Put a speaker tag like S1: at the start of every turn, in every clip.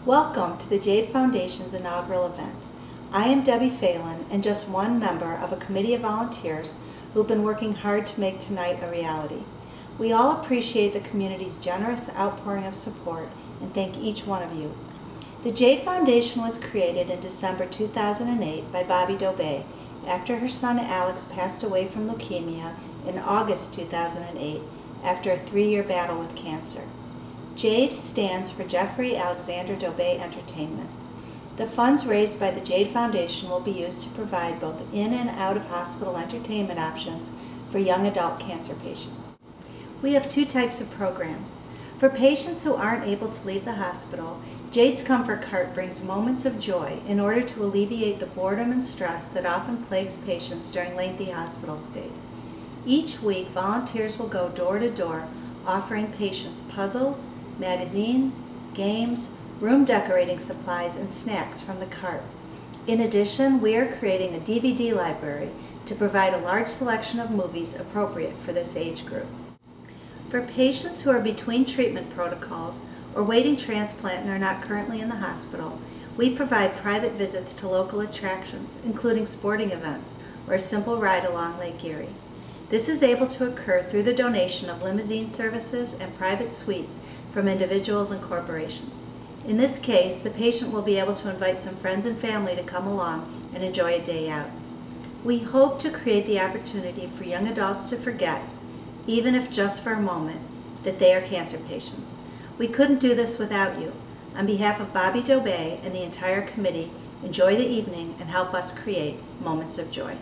S1: Welcome to the JADE Foundation's inaugural event. I am Debbie Phelan and just one member of a committee of volunteers who've been working hard to make tonight a reality. We all appreciate the community's generous outpouring of support and thank each one of you. The JADE Foundation was created in December 2008 by Bobby Dobay after her son Alex passed away from leukemia in August 2008 after a 3-year battle with cancer. JADE stands for Jeffery Alexander Dobay Entertainment. The funds raised by the JADE Foundation will be used to provide both in and out of hospital entertainment options for young adult cancer patients. We have 2 types of programs. For patients who aren't able to leave the hospital, JADE's Comfort Cart brings moments of joy in order to alleviate the boredom and stress that often plagues patients during lengthy hospital stays. Each week, volunteers will go door to door offering patients puzzles, magazines, games, room decorating supplies, and snacks from the cart. In addition, we are creating a DVD library to provide a large selection of movies appropriate for this age group. For patients who are between treatment protocols or waiting transplant and are not currently in the hospital, we provide private visits to local attractions, including sporting events or a simple ride along Lake Erie. This is able to occur through the donation of limousine services and private suites from individuals and corporations. In this case, the patient will be able to invite some friends and family to come along and enjoy a day out. We hope to create the opportunity for young adults to forget, even if just for a moment, that they are cancer patients. We couldn't do this without you. On behalf of Bobby Dobay and the entire committee, enjoy the evening and help us create moments of joy.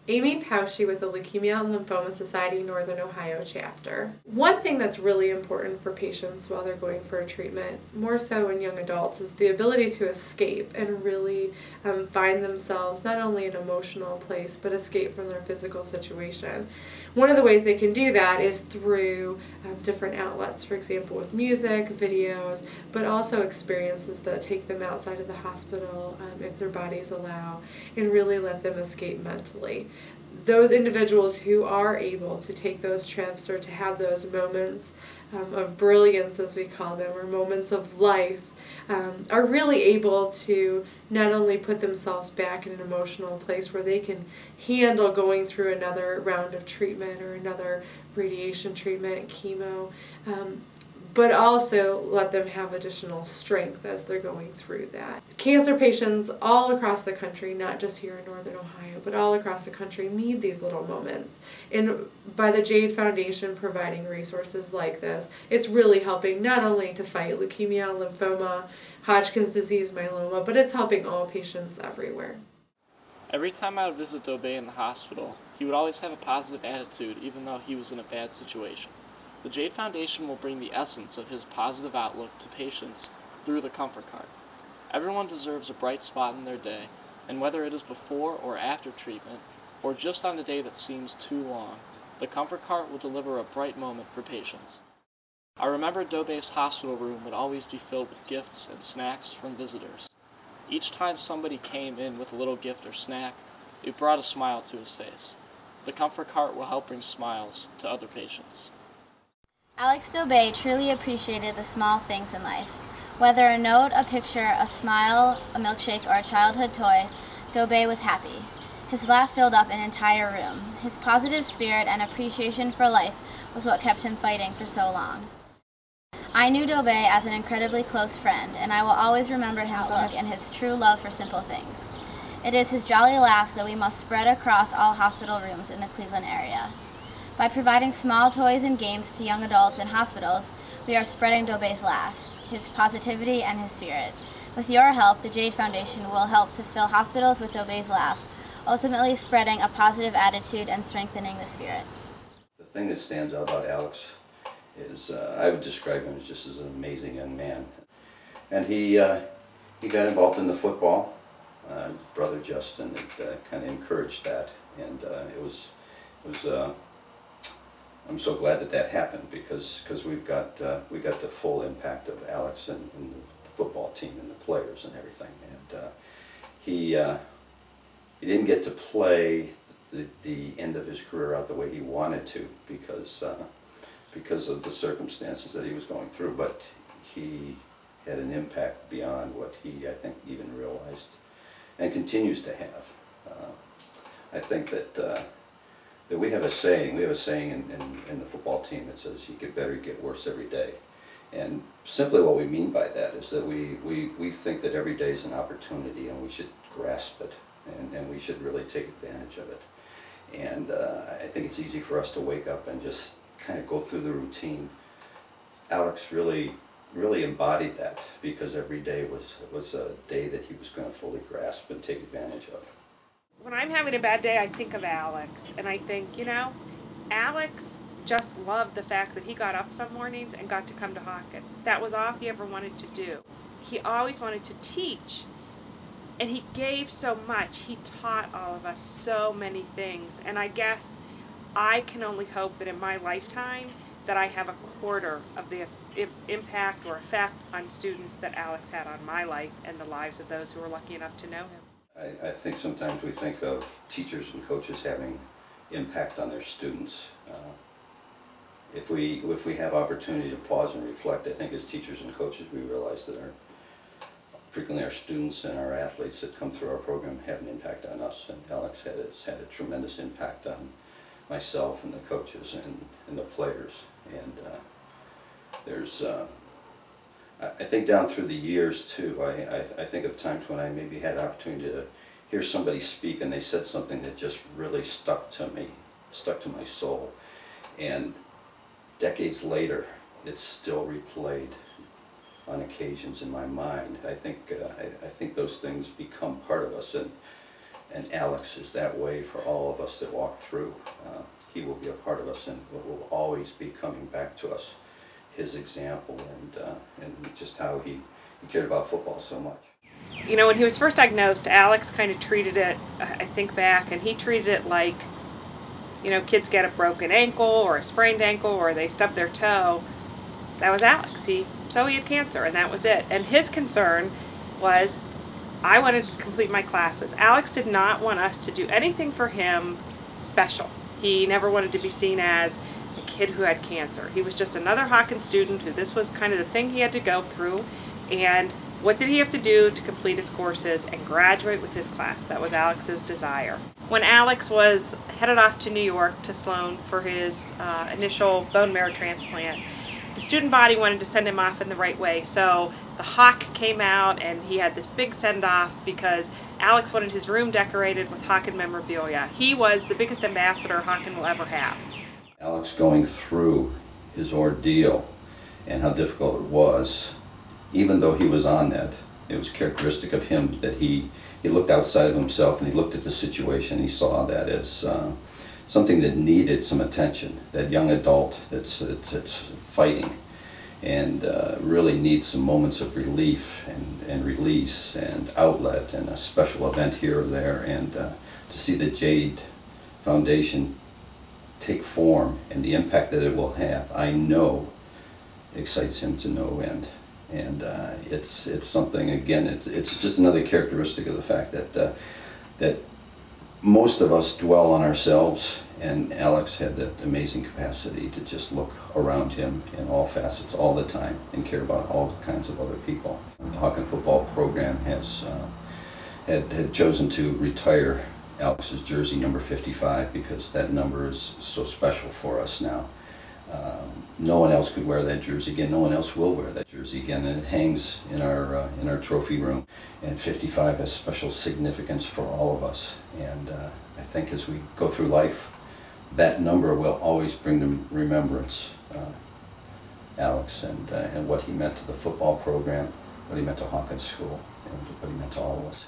S2: Amy Pauschy with the Leukemia and Lymphoma Society Northern Ohio chapter. One thing that's really important for patients while they're going for a treatment, more so in young adults, is the ability to escape and really find themselves not only in an emotional place, but escape from their physical situation. One of the ways they can do that is through different outlets, for example with music, videos, but also experiences that take them outside of the hospital if their bodies allow, and really let them escape mentally. Those individuals who are able to take those trips or to have those moments of brilliance, as we call them, or moments of life, are really able to not only put themselves back in an emotional place where they can handle going through another round of treatment or another radiation treatment, chemo, but also let them have additional strength as they're going through that. Cancer patients all across the country, not just here in Northern Ohio, but all across the country need these little moments. And by the JADE Foundation providing resources like this, it's really helping not only to fight leukemia, lymphoma, Hodgkin's disease, myeloma, but it's helping all patients everywhere.
S3: Every time I would visit Dobay in the hospital, he would always have a positive attitude even though he was in a bad situation. The JADE Foundation will bring the essence of his positive outlook to patients through the Comfort Cart. Everyone deserves a bright spot in their day, and whether it is before or after treatment, or just on a day that seems too long, the Comfort Cart will deliver a bright moment for patients. I remember Dobay's hospital room would always be filled with gifts and snacks from visitors. Each time somebody came in with a little gift or snack, it brought a smile to his face. The Comfort Cart will help bring smiles to other patients.
S4: Alex Dobay truly appreciated the small things in life. Whether a note, a picture, a smile, a milkshake, or a childhood toy, Dobay was happy. His laugh filled up an entire room. His positive spirit and appreciation for life was what kept him fighting for so long. I knew Dobay as an incredibly close friend, and I will always remember his outlook and his true love for simple things. It is his jolly laugh that we must spread across all hospital rooms in the Cleveland area. By providing small toys and games to young adults in hospitals, we are spreading Dobay's laugh, his positivity, and his spirit. With your help, the JADE Foundation will help to fill hospitals with Dobay's laugh, ultimately spreading a positive attitude and strengthening the spirit.
S5: The thing that stands out about Alex is I would describe him as just as an amazing young man. And he got involved in the football. His brother Justin had kind of encouraged that, and I'm so glad that that happened because we got the full impact of Alex and the football team and the players and everything. And he didn't get to play the end of his career out the way he wanted to because of the circumstances that he was going through. But he had an impact beyond what he, I think, even realized, and continues to have. I think that we have a saying. We have a saying in the football team that says, "You get better, you get worse every day." And simply what we mean by that is that we think that every day is an opportunity, and we should grasp it, and we should really take advantage of it. And I think it's easy for us to wake up and just kind of go through the routine. Alex really embodied that, because every day was a day that he was going to fully grasp and take advantage of.
S6: When I'm having a bad day, I think of Alex, and I think, Alex just loved the fact that he got up some mornings and got to come to Hawken. That was all he ever wanted to do. He always wanted to teach, and he gave so much. He taught all of us so many things, and I guess I can only hope that in my lifetime that I have a quarter of the impact or effect on students that Alex had on my life and the lives of those who were lucky enough to know him.
S5: I think sometimes we think of teachers and coaches having impact on their students. If we have opportunity to pause and reflect, I think as teachers and coaches we realize that frequently our students and our athletes that come through our program have an impact on us, and Alex has had a tremendous impact on myself and the coaches and the players. And there's I think down through the years too, I think of times when I maybe had an opportunity to hear somebody speak and they said something that just really stuck to me, stuck to my soul. And decades later, it's still replayed on occasions in my mind. I think those things become part of us, and Alex is that way for all of us that walk through. He will be a part of us, and will always be coming back to us. His example and just how he cared about football so much.
S6: When he was first diagnosed, Alex kind of treated it, I think back, and he treated it like, kids get a broken ankle or a sprained ankle or they stub their toe. That was Alex. He had cancer, and that was it. And his concern was, I wanted to complete my classes. Alex did not want us to do anything for him special. He never wanted to be seen as a kid who had cancer. He was just another Hawken student who this was kind of the thing he had to go through, and what did he have to do to complete his courses and graduate with his class? That was Alex's desire. When Alex was headed off to New York to Sloan for his initial bone marrow transplant, the student body wanted to send him off in the right way, so the Hawk came out and he had this big send-off because Alex wanted his room decorated with Hawken memorabilia. He was the biggest ambassador Hawken will ever have.
S5: Alex going through his ordeal and how difficult it was, even though he was on that, it was characteristic of him that he looked outside of himself and he looked at the situation. He saw that as something that needed some attention, that young adult that's fighting and really needs some moments of relief and release and outlet and a special event here or there. And to see the JADE Foundation take form and the impact that it will have, I know excites him to no end. And it's something, again, it's just another characteristic of the fact that most of us dwell on ourselves, and Alex had that amazing capacity to just look around him in all facets all the time and care about all kinds of other people. The Hawken football program has had chosen to retire Alex's jersey number 55 because that number is so special for us now. No one else could wear that jersey again. No one else will wear that jersey again, and it hangs in our trophy room. And 55 has special significance for all of us. And I think as we go through life, that number will always bring to remembrance Alex and what he meant to the football program, what he meant to Hawken School, and what he meant to all of us.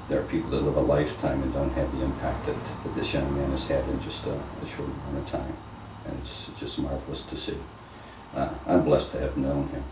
S5: There are people that live a lifetime and don't have the impact that this young man has had in just a short amount of time. And it's just marvelous to see. I'm blessed to have known him.